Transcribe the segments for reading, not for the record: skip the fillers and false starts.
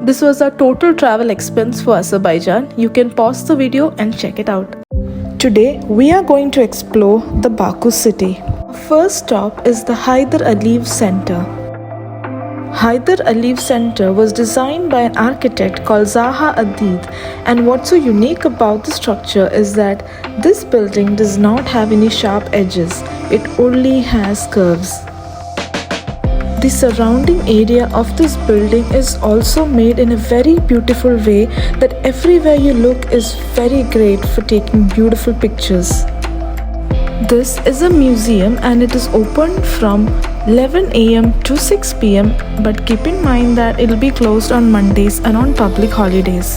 This was our total travel expense for Azerbaijan. You can pause the video and check it out. Today, we are going to explore the Baku city. First stop is the Heydar Aliyev Center. Heydar Aliyev Center was designed by an architect called Zaha Hadid, and what's so unique about the structure is that this building does not have any sharp edges, it only has curves. The surrounding area of this building is also made in a very beautiful way that everywhere you look is very great for taking beautiful pictures. This is a museum and it is open from 11 am to 6 pm, but keep in mind that it will be closed on Mondays and on public holidays.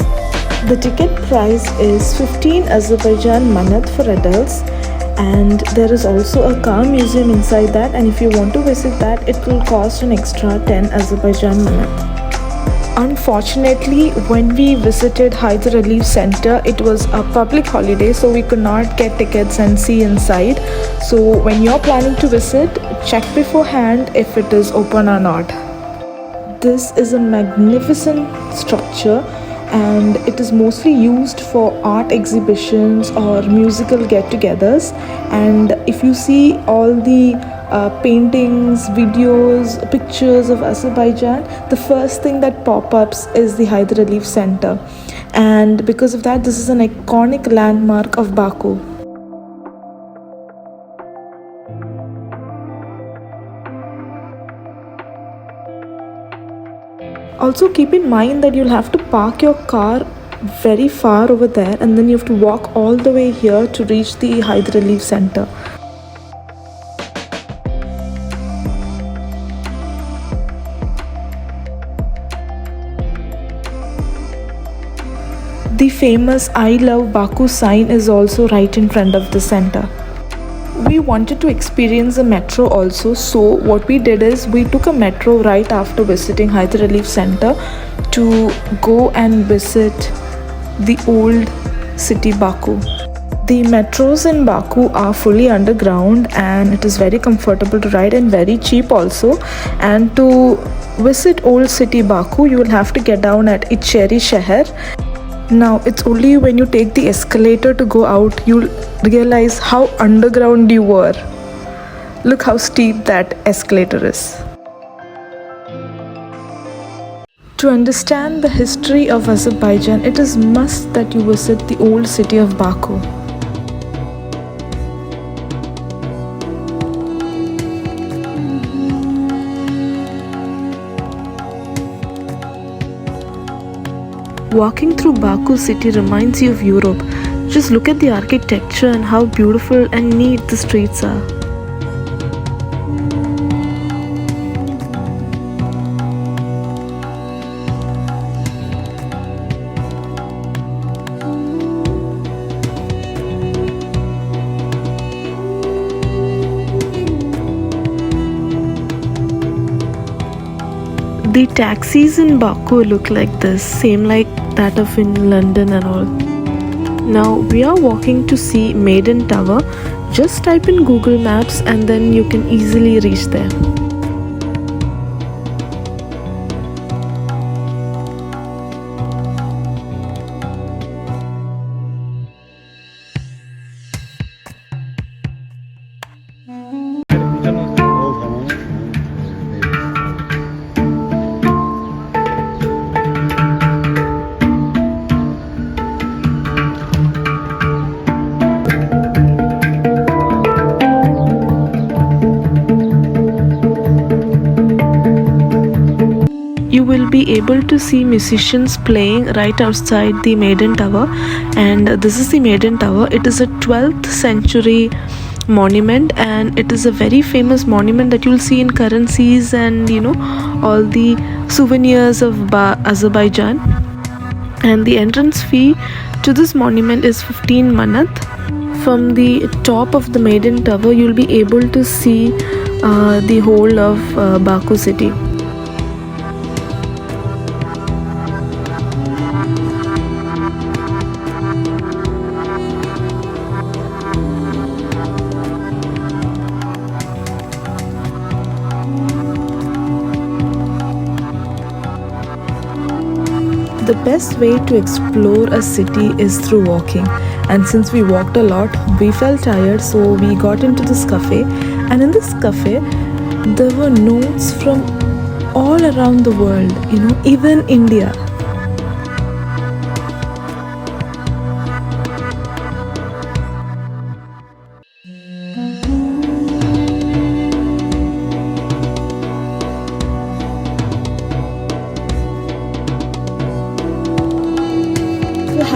The ticket price is 15 Azerbaijan manat for adults, and there is also a car museum inside that, and if you want to visit that, it will cost an extra 10 Azerbaijan manat. Unfortunately, when we visited Heydar Aliyev Center, it was a public holiday, so we could not get tickets and see inside. So when you're planning to visit, check beforehand if it is open or not. This is a magnificent structure and it is mostly used for art exhibitions or musical get-togethers, and if you see all the paintings, videos, pictures of Azerbaijan, the first thing that pop-ups is the Heydar Aliyev Center, and because of that, this is an iconic landmark of Baku. Also keep in mind that you'll have to park your car very far over there, and then you have to walk all the way here to reach the Heydar Aliyev Center. The famous I Love Baku sign is also right in front of the center. We wanted to experience the metro also, so what we did is we took a metro right after visiting Heydar Aliyev Center to go and visit the old city Baku. The metros in Baku are fully underground and it is very comfortable to ride and very cheap also. And to visit old city Baku, you will have to get down at Shirvanshahs. Now, it's only when you take the escalator to go out, you'll realize how underground you were. Look how steep that escalator is. To understand the history of Azerbaijan, it is must that you visit the old city of Baku. Walking through Baku city reminds you of Europe. Just look at the architecture and how beautiful and neat the streets are. The taxis in Baku look like this, same like that of in London and all. Now we are walking to see Maiden Tower. Just type in Google Maps and then you can easily reach there. You will be able to see musicians playing right outside the Maiden Tower, and this is the Maiden Tower. It is a 12th century monument and it is a very famous monument that you'll see in currencies and all the souvenirs of Azerbaijan. And the entrance fee to this monument is 15 manat. From the top of the Maiden Tower you'll be able to see the whole of Baku city. The best way to explore a city is through walking, and since we walked a lot, we felt tired, so we got into this cafe. And in this cafe, there were notes from all around the world, even India.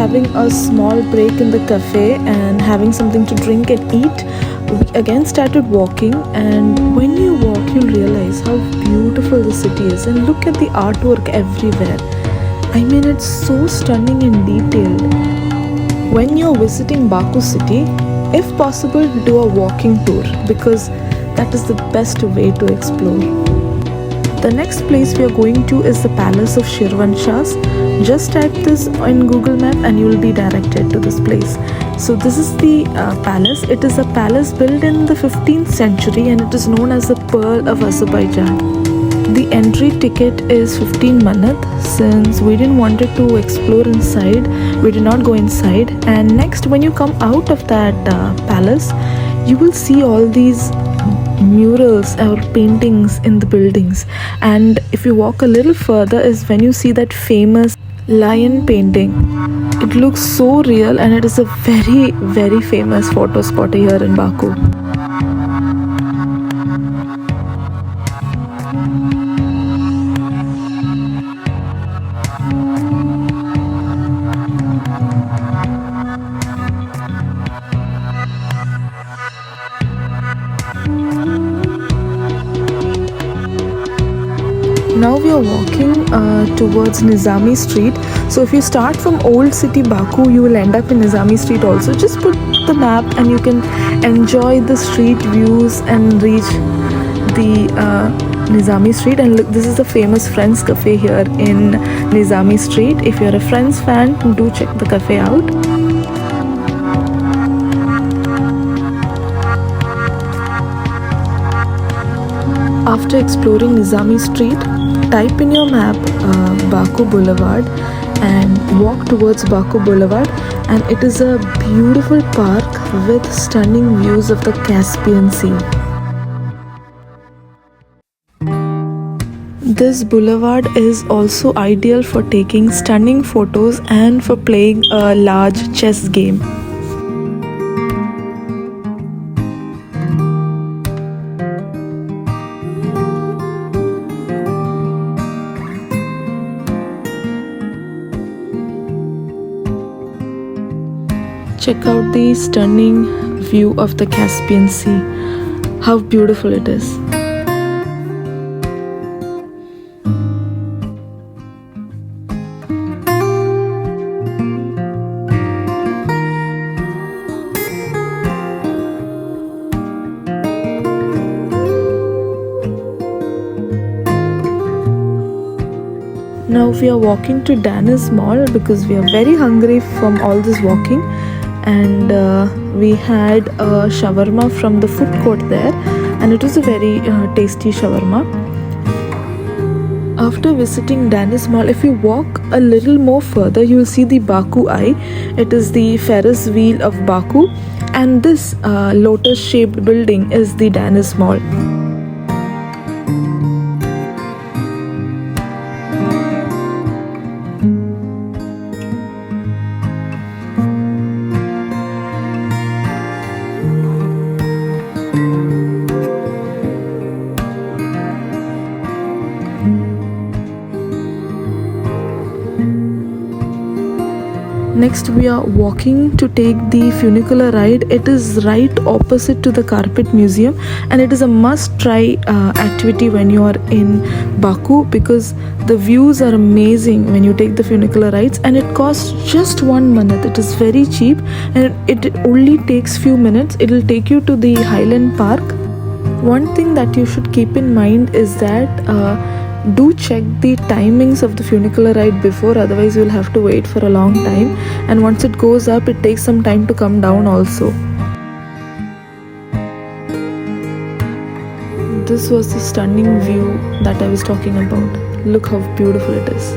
Having a small break in the cafe and having something to drink and eat, we again started walking. And when you walk, you'll realize how beautiful the city is, and look at the artwork everywhere. I mean, it's so stunning and detailed. When you're visiting Baku city, if possible, do a walking tour, because that is the best way to explore. The next place we are going to is the Palace of Shirvanshahs. Just type this in Google Map and you will be directed to this place. So this is the palace. It is a palace built in the 15th century and it is known as the Pearl of Azerbaijan. The entry ticket is 15 manat. Since we didn't want to explore inside, we did not go inside. And next, when you come out of that palace, you will see all these murals or paintings in the buildings. And if you walk a little further is when you see that famous lion painting. It looks so real, and it is a very, very famous photo spot here in Baku. Now we are walking towards Nizami street. So if you start from old city Baku, you will end up in Nizami street also. Just put the map and you can enjoy the street views and reach the Nizami street. And look, this is the famous Friends cafe here in Nizami street. If you're a Friends fan, do check the cafe out. After exploring Nizami street, type in your map Baku Boulevard and walk towards Baku Boulevard, and it is a beautiful park with stunning views of the Caspian Sea. This boulevard is also ideal for taking stunning photos and for playing a large chess game. Check out the stunning view of the Caspian Sea. How beautiful it is. Now we are walking to Daniz Mall because we are very hungry from all this walking. And we had a shawarma from the food court there, and it was a very tasty shawarma. After visiting Daniz Mall, if you walk a little more further, you will see the Baku Eye. It is the Ferris wheel of Baku, and this lotus-shaped building is the Daniz Mall. Next, we are walking to take the funicular ride. It is right opposite to the Carpet Museum, and it is a must-try activity when you are in Baku because the views are amazing when you take the funicular rides, and it costs just 1 minute. It is very cheap, and it only takes few minutes. It will take you to the Highland Park. One thing that you should keep in mind is that do check the timings of the funicular ride before, otherwise you will have to wait for a long time, and once it goes up it takes some time to come down also. This was the stunning view that I was talking about. Look how beautiful it is.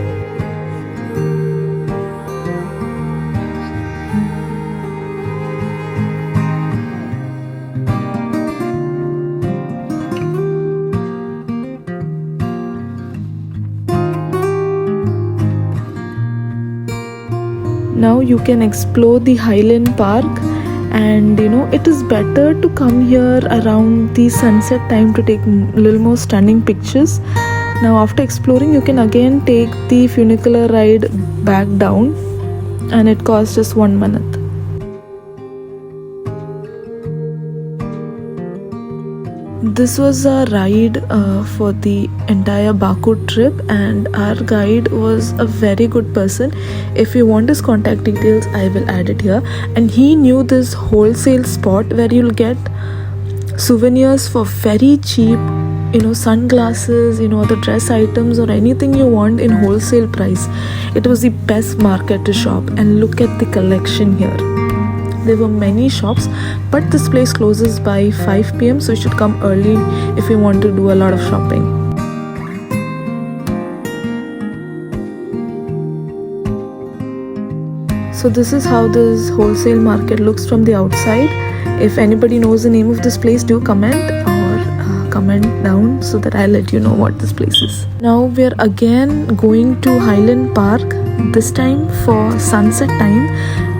Now you can explore the Highland Park, and it is better to come here around the sunset time to take a little more stunning pictures. Now after exploring, you can again take the funicular ride back down, and it costs just 1 minute. This was a ride for the entire Baku trip, and our guide was a very good person. If you want his contact details, I will add it here. And he knew this wholesale spot where you'll get souvenirs for very cheap, sunglasses, the dress items or anything you want in wholesale price. It was the best market to shop, and look at the collection here. There were many shops, but this place closes by 5 p.m. so you should come early if you want to do a lot of shopping. So this is how this wholesale market looks from the outside. If anybody knows the name of this place, do comment or comment down so that I'll let you know what this place is. Now we are again going to Highland Park, this time for sunset time,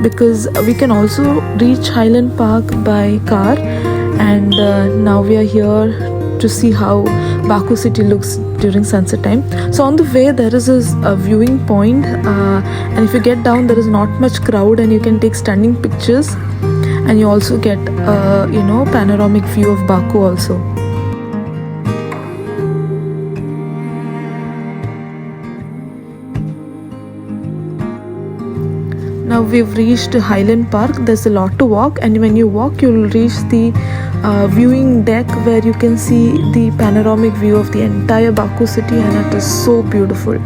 because we can also reach Highland Park by car. And now we are here to see how Baku city looks during sunset time. So on the way there is a viewing point, and if you get down there is not much crowd, and you can take stunning pictures, and you also get panoramic view of Baku also. Now we've reached Highland Park. There's a lot to walk, and when you walk you'll reach the viewing deck where you can see the panoramic view of the entire Baku city, and it is so beautiful.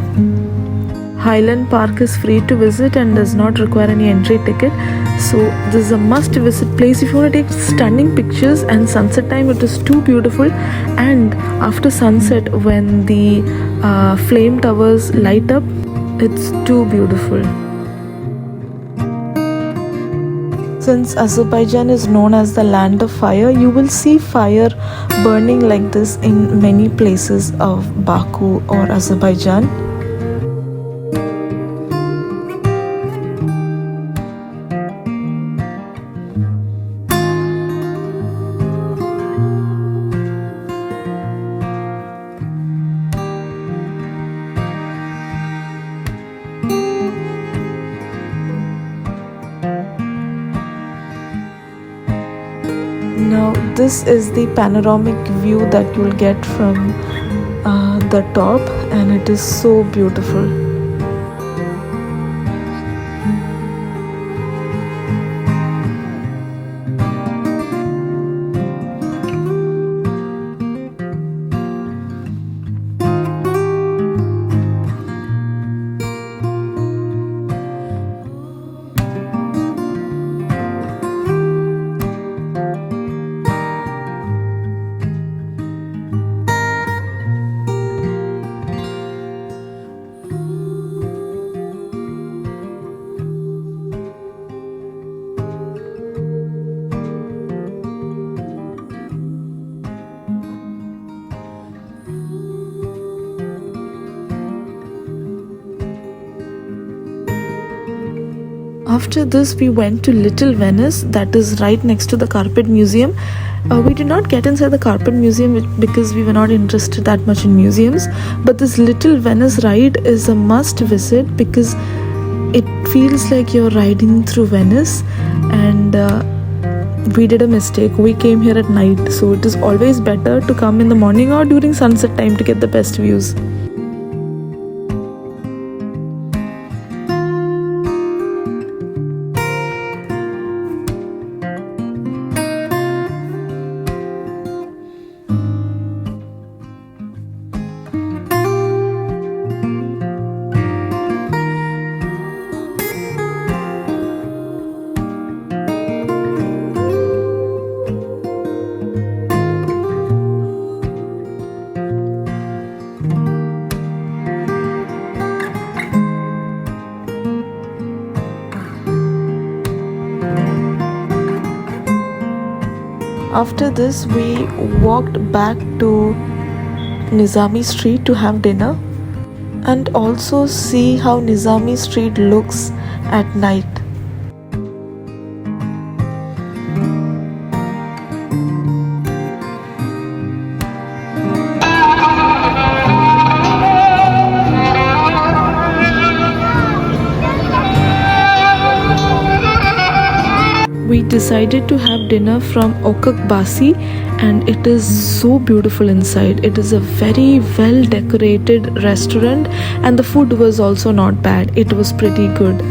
Highland Park is free to visit and does not require any entry ticket, so this is a must visit place if you want to take stunning pictures. And sunset time, it is too beautiful, and after sunset when the flame towers light up, it's too beautiful. Since Azerbaijan is known as the land of fire, you will see fire burning like this in many places of Baku or Azerbaijan. Now this is the panoramic view that you'll get from the top, and it is so beautiful. After this we went to Little Venice, that is right next to the Carpet Museum. We did not get inside the Carpet Museum because we were not interested that much in museums, but this Little Venice ride is a must visit because it feels like you're riding through Venice. And we did a mistake, we came here at night, so it is always better to come in the morning or during sunset time to get the best views. After this we walked back to Nizami street to have dinner and also see how Nizami street looks at night. We decided to have dinner from Okakbasi, and it is so beautiful inside. It is a very well decorated restaurant, and the food was also not bad. It was pretty good.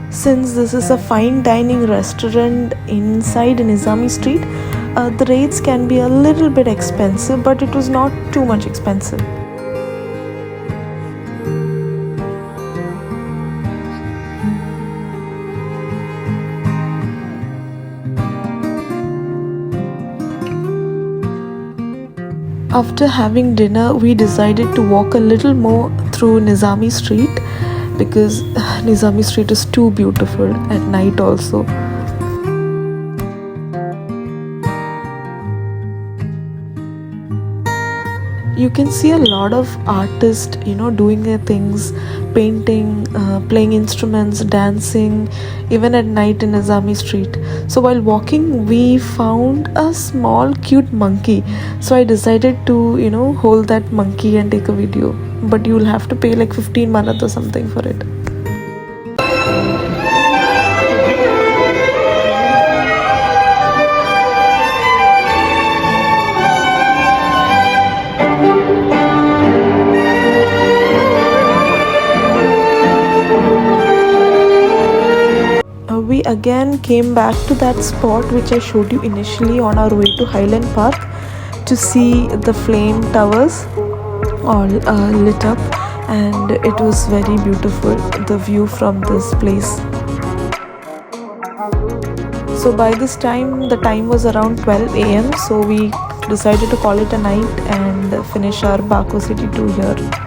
Since this is a fine dining restaurant inside Nizami street, the rates can be a little bit expensive, but it was not too much expensive. After having dinner, we decided to walk a little more through Nizami street, because Nizami street is too beautiful at night also. You can see a lot of artists, doing their things, painting, playing instruments, dancing, even at night in Nizami street. So while walking, we found a small cute monkey. So I decided to, hold that monkey and take a video. But you'll have to pay like 15 manat or something for it. We again came back to that spot which I showed you initially on our way to Highland Park to see the flame towers all lit up, and it was very beautiful, the view from this place. So by this time, the time was around 12 a.m. so we decided to call it a night and finish our Baku City Tour here.